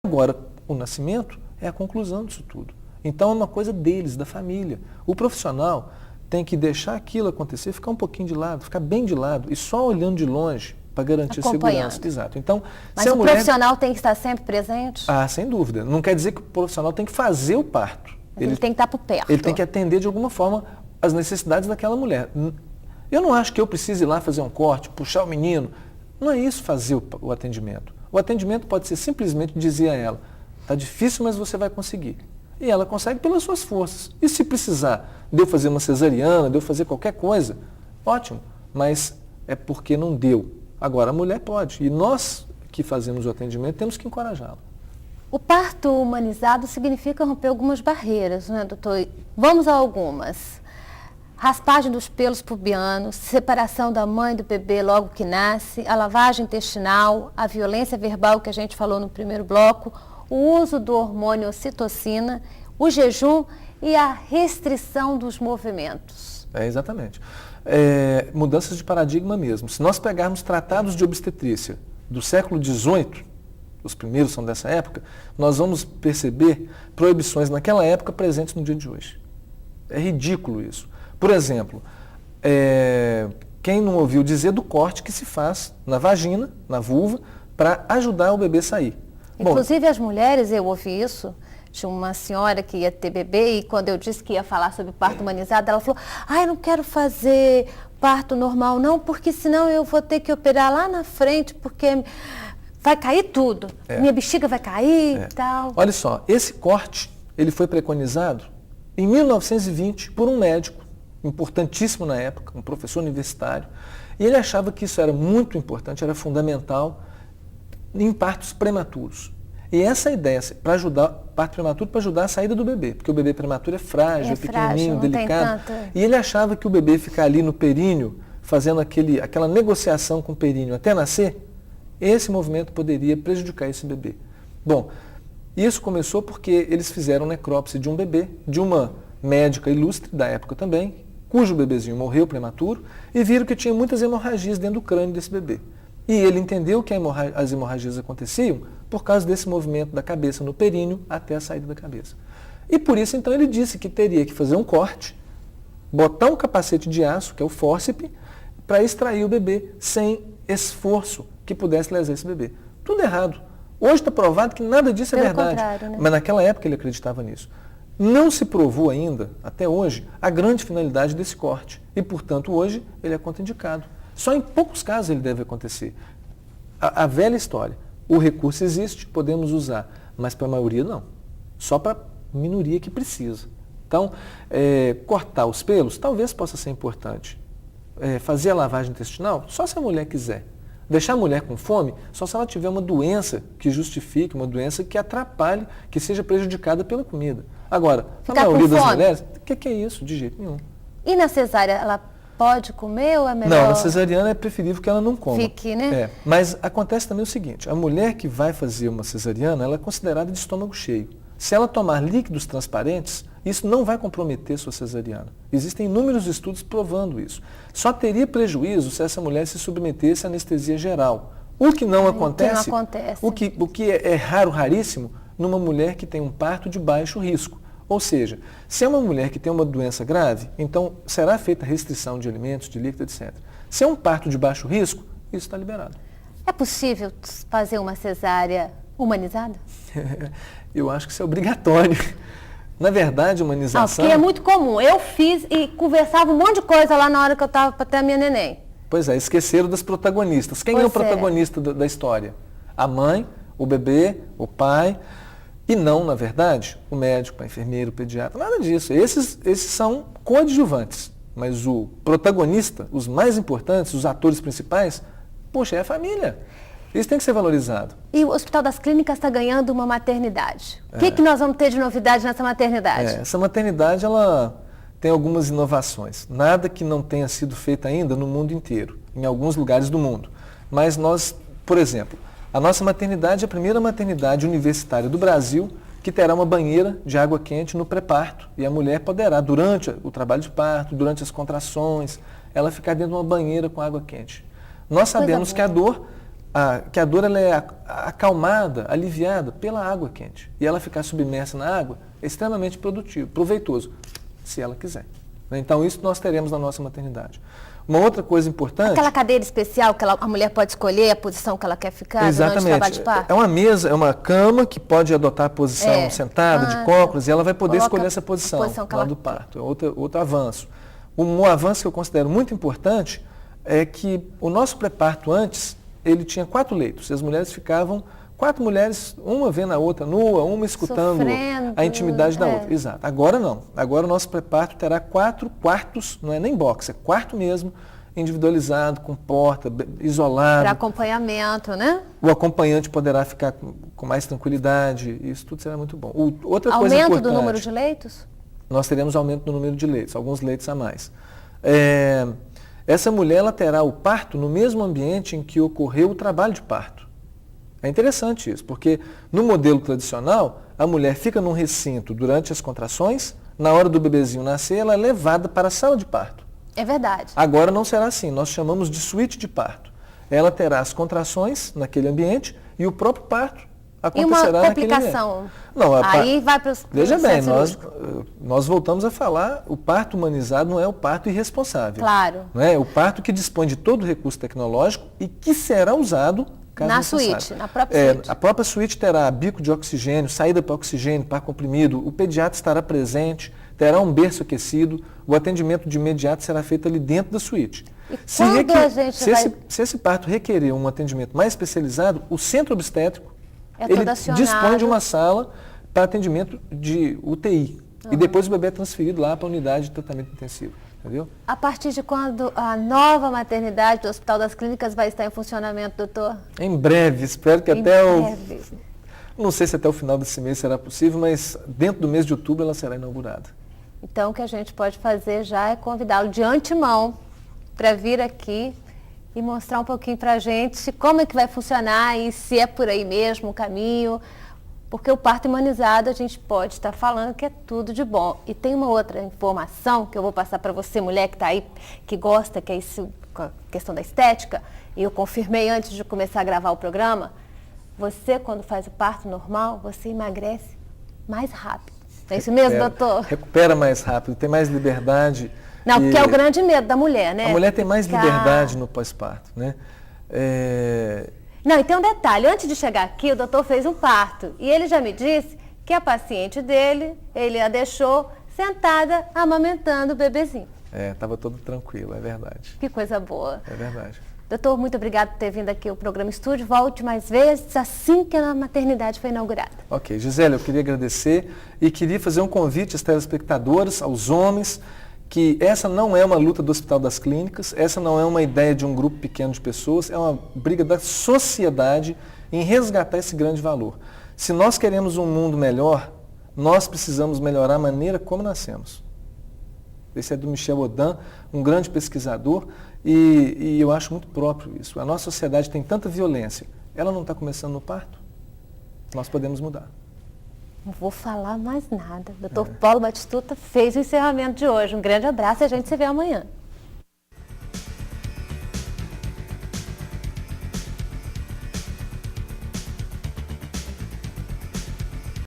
Agora, o nascimento é a conclusão disso tudo. Então, é uma coisa deles, da família. O profissional tem que deixar aquilo acontecer, ficar um pouquinho de lado, ficar bem de lado e só olhando de longe para garantir a segurança. Exato. Então, mas o profissional tem que estar sempre presente? Ah, sem dúvida. Não quer dizer que o profissional tem que fazer o parto. Ele tem que estar por perto. Ele tem que atender de alguma forma as necessidades daquela mulher. Eu não acho que eu precise ir lá fazer um corte, puxar o menino. Não é isso fazer o atendimento. O atendimento pode ser simplesmente dizer a ela, está difícil, mas você vai conseguir. E ela consegue pelas suas forças. E se precisar de eu fazer uma cesariana, de eu fazer qualquer coisa, ótimo. Mas é porque não deu. Agora a mulher pode. E nós que fazemos o atendimento temos que encorajá-la. O parto humanizado significa romper algumas barreiras, né, doutor? Vamos a algumas. Raspagem dos pelos pubianos, separação da mãe do bebê logo que nasce, a lavagem intestinal, a violência verbal que a gente falou no primeiro bloco, o uso do hormônio ocitocina, o jejum e a restrição dos movimentos. Exatamente. Mudanças de paradigma mesmo. Se nós pegarmos tratados de obstetrícia do século XVIII, os primeiros são dessa época, nós vamos perceber proibições naquela época presentes no dia de hoje. É ridículo isso. Por exemplo, quem não ouviu dizer do corte que se faz na vagina, na vulva, para ajudar o bebê a sair? Inclusive as mulheres, eu ouvi isso, de uma senhora que ia ter bebê e quando eu disse que ia falar sobre parto humanizado, ela falou, eu não quero fazer parto normal não, porque senão eu vou ter que operar lá na frente, porque vai cair tudo, minha bexiga vai cair e tal. Olha só, esse corte, ele foi preconizado em 1920 por um médico, importantíssimo na época, um professor universitário, e ele achava que isso era muito importante, era fundamental em partos prematuros. E essa ideia, para ajudar, parto prematuro para ajudar a saída do bebê, porque o bebê prematuro é frágil, pequenininho, delicado. E ele achava que o bebê ficar ali no períneo, fazendo aquela negociação com o períneo até nascer, esse movimento poderia prejudicar esse bebê. Bom, isso começou porque eles fizeram necrópsia de um bebê, de uma médica ilustre da época também, cujo bebezinho morreu prematuro, e viram que tinha muitas hemorragias dentro do crânio desse bebê. E ele entendeu que as hemorragias aconteciam por causa desse movimento da cabeça no períneo até a saída da cabeça. E por isso, então, ele disse que teria que fazer um corte, botar um capacete de aço, que é o fórceps, para extrair o bebê sem esforço que pudesse lesar esse bebê. Tudo errado. Hoje está provado que nada disso é verdade. Né? Mas naquela época ele acreditava nisso. Não se provou ainda, até hoje, a grande finalidade desse corte. E, portanto, hoje ele é contraindicado. Só em poucos casos ele deve acontecer. A velha história. O recurso existe, podemos usar, mas para a maioria não. Só para a minoria que precisa. Então, cortar os pelos talvez possa ser importante. Fazer a lavagem intestinal, só se a mulher quiser. Deixar a mulher com fome, só se ela tiver uma doença que justifique, uma doença que atrapalhe, que seja prejudicada pela comida. Agora, a maioria das mulheres, o que é isso? De jeito nenhum. E na cesárea, ela pode comer ou é melhor? Não, na cesariana é preferível que ela não coma. Fique, né? Mas acontece também o seguinte, a mulher que vai fazer uma cesariana, ela é considerada de estômago cheio. Se ela tomar líquidos transparentes, isso não vai comprometer sua cesariana. Existem inúmeros estudos provando isso. Só teria prejuízo se essa mulher se submetesse à anestesia geral. O que não acontece, o que é raro, raríssimo, numa mulher que tem um parto de baixo risco. Ou seja, se é uma mulher que tem uma doença grave, então será feita restrição de alimentos, de líquido, etc. Se é um parto de baixo risco, isso está liberado. É possível fazer uma cesárea humanizada? Eu acho que isso é obrigatório. Na verdade, humanização... Porque é muito comum. Eu fiz e conversava um monte de coisa lá na hora que eu estava para ter a minha neném. Pois é, esqueceram das protagonistas. Quem é o protagonista da história? A mãe, o bebê, o pai... E não, na verdade, o médico, o enfermeiro, o pediatra, nada disso. Esses são coadjuvantes. Mas o protagonista, os mais importantes, os atores principais, poxa, é a família. Isso tem que ser valorizado. E o Hospital das Clínicas está ganhando uma maternidade. O que nós vamos ter de novidade nessa maternidade? Essa maternidade, ela tem algumas inovações. Nada que não tenha sido feito ainda no mundo inteiro, em alguns lugares do mundo. Mas nós, por exemplo... A nossa maternidade é a primeira maternidade universitária do Brasil que terá uma banheira de água quente no pré-parto. E a mulher poderá, durante o trabalho de parto, durante as contrações, ela ficar dentro de uma banheira com água quente. Nós sabemos que a dor que a dor ela é acalmada, aliviada pela água quente. E ela ficar submersa na água é extremamente produtivo, proveitoso, se ela quiser. Então isso nós teremos na nossa maternidade. Uma outra coisa importante... Aquela cadeira especial que a mulher pode escolher a posição que ela quer ficar durante o trabalho de parto? É uma mesa, é uma cama que pode adotar a posição sentada, de cócoras, e ela vai poder escolher essa posição lá do parto. É outro avanço. Um avanço que eu considero muito importante é que o nosso pré-parto antes, ele tinha 4 leitos. E as mulheres ficavam, 4 mulheres, uma vendo a outra nua, uma escutando sofrendo, a intimidade da outra. Exato. Agora não. Agora o nosso pré-parto terá 4 quartos, não é nem box, é quarto mesmo, individualizado, com porta, isolado. Para acompanhamento, né? O acompanhante poderá ficar com mais tranquilidade, isso tudo será muito bom. Outra coisa aumento importante, do número de leitos? Nós teremos aumento do número de leitos, alguns leitos a mais. Essa mulher ela terá o parto no mesmo ambiente em que ocorreu o trabalho de parto. É interessante isso, porque no modelo tradicional, a mulher fica num recinto durante as contrações, na hora do bebezinho nascer, ela é levada para a sala de parto. É verdade. Agora não será assim, nós chamamos de suíte de parto. Ela terá as contrações naquele ambiente e o próprio parto acontecerá naquele ambiente. E uma complicação? Não, aí vai para os... Veja bem, nós voltamos a falar, o parto humanizado não é o parto irresponsável. Claro. Não é o parto que dispõe de todo o recurso tecnológico e que será usado caso na necessário. suíte, na própria suíte. A própria suíte terá bico de oxigênio, saída para oxigênio, par comprimido, o pediatra estará presente, terá um berço aquecido, o atendimento de imediato será feito ali dentro da suíte. E se esse parto requerer um atendimento mais especializado, o centro obstétrico ele acionado. Dispõe de uma sala para atendimento de UTI. E depois o bebê é transferido lá para a unidade de tratamento intensivo. Entendeu? A partir de quando a nova maternidade do Hospital das Clínicas vai estar em funcionamento, doutor? Em breve, espero que não sei se até o final desse mês será possível, mas dentro do mês de outubro ela será inaugurada. Então o que a gente pode fazer já é convidá-lo de antemão para vir aqui e mostrar um pouquinho para a gente como é que vai funcionar e se é por aí mesmo o caminho, porque o parto humanizado a gente pode estar falando que é tudo de bom. E tem uma outra informação que eu vou passar para você, mulher que está aí, que gosta, que é isso, a questão da estética, e eu confirmei antes de começar a gravar o programa, você quando faz o parto normal, você emagrece mais rápido. É isso mesmo, doutor? Recupera mais rápido, tem mais liberdade. Não, porque é o grande medo da mulher, né? A mulher tem mais liberdade no pós-parto, né? Não, e tem um detalhe, antes de chegar aqui, o doutor fez um parto e ele já me disse que a paciente dele, ele a deixou sentada amamentando o bebezinho. Estava todo tranquilo, é verdade. Que coisa boa. É verdade. Doutor, muito obrigado por ter vindo aqui ao programa Estúdio. Volte mais vezes assim que a maternidade foi inaugurada. Ok, Gisele, eu queria agradecer e queria fazer um convite às telespectadoras, aos homens, que essa não é uma luta do Hospital das Clínicas, essa não é uma ideia de um grupo pequeno de pessoas, é uma briga da sociedade em resgatar esse grande valor. Se nós queremos um mundo melhor, nós precisamos melhorar a maneira como nascemos. Esse é do Michel Odan, um grande pesquisador, e eu acho muito próprio isso. A nossa sociedade tem tanta violência, ela não está começando no parto? Nós podemos mudar. Não vou falar mais nada. Doutor Paulo Batistuta fez o encerramento de hoje. Um grande abraço e a gente se vê amanhã.